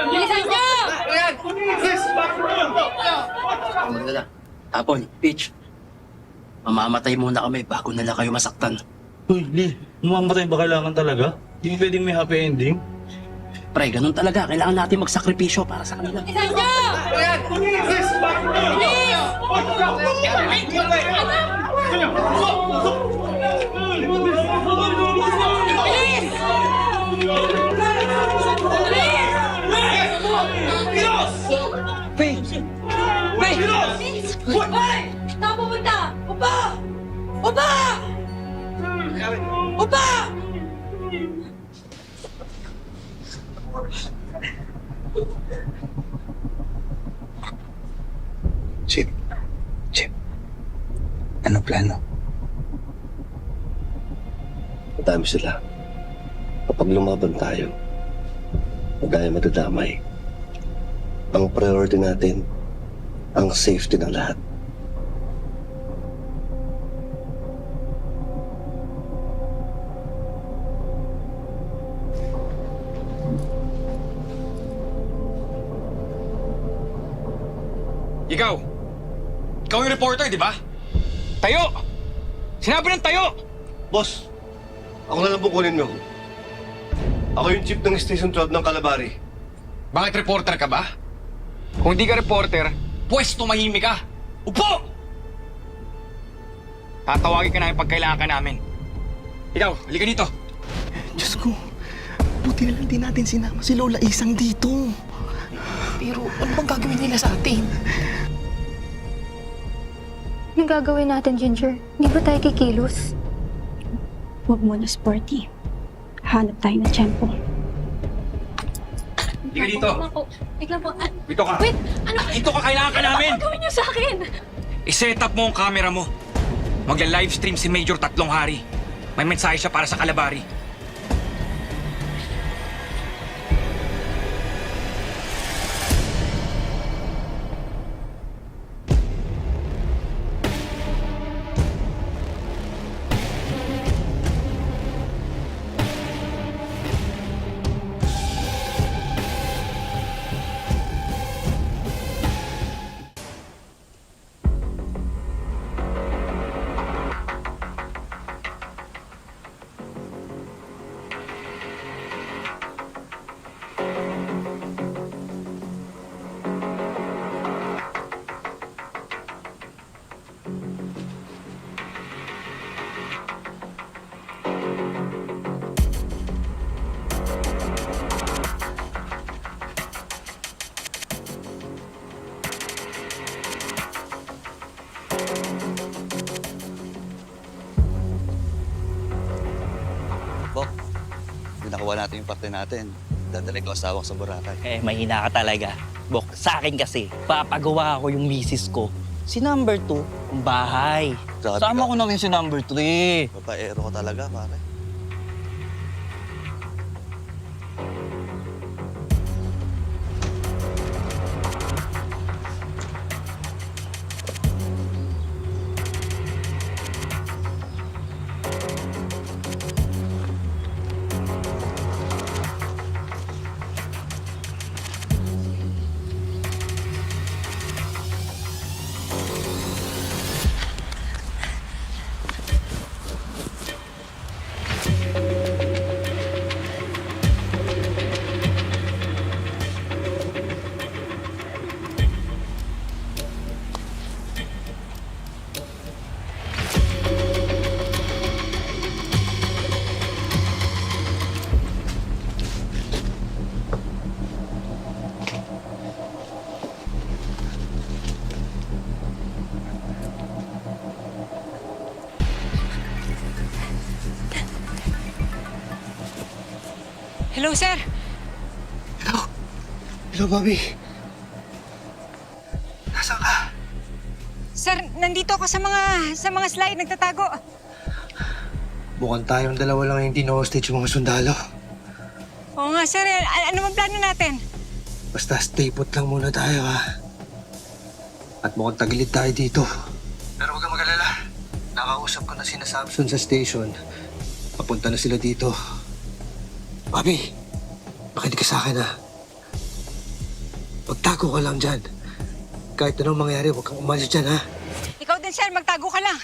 Bilisan nyo! Magdala. Apple, Peach. Mamamatay muna kami bago nila kayo masaktan. Uy, Lee, mamamatay ba kailangan talaga? Hindi mo pwedeng may happy ending? Pre, ganun talaga. Kailangan natin magsakripisyo para sa kanila. Bilisan nyo! Bilis! Pre! Pre! Hoy! Saan pupunta? Upa! Upa! Upa! Chip. Chip. Ano plano? Madami sila. Kapag lumaban tayo, magaya madadamay. Ang priority natin, ang safety ng lahat. Ikaw! Ikaw yung reporter, di ba? Tayo! Sinabi ng tayo! Boss, ako na lang po kunin mo. Ako yung chief ng Station 12 ng Calabari. Bakit reporter ka ba? Kung hindi ka reporter, pwes tumahimik ka! Upo! Tatawagin ka namin pag kailangan ka namin. Ikaw, halika dito. Diyos ko, buti na lang din natin sinama si Lola Isang dito. Pero ano bang gagawin nila sa atin? Anong gagawin natin, Ginger? Hindi ba tayo kikilos? Huwag mo na, Sporty. Hanap tayo ng tiyempo. Halika dito. Tignan po. Dito ka. Wait! Ano? Dito ka, kailangan ka namin! Ano gagawin niyo sa akin? I-set up mo ang camera mo. Magla-livestream si Major Tatlong Hari. May mensahe siya para sa Calabari. Bok, hindi nakuha natin yung parte natin. Dadalik ko asawang sa Boracay. Mahina ka talaga. Bok, sa akin kasi, papagawa ko yung misis ko. Si number 2, ang bahay. Grabe Sama ka. ko na rin si number 3. Babaero ko talaga, pare. Hello, sir. Hello, Bobby. Nasaan ka? Sir, nandito ako sa mga slide, nagtatago. Mukhang tayong dalawa lang hindi na-hostage yung mga sundalo. Oo nga, sir. Ano bang plano natin? Basta stay put lang muna tayo, ha? At mukhang tagilid tayo dito. Pero huwag kang mag-alala. Nakausap ko na sina Samson sa station. Papunta na sila dito. Bobby! Makinig ka sa akin ha. Magtago ka lang dyan. Kahit anong mangyari, huwag kang umalis dyan ha. Ikaw din, sir. Magtago ka lang.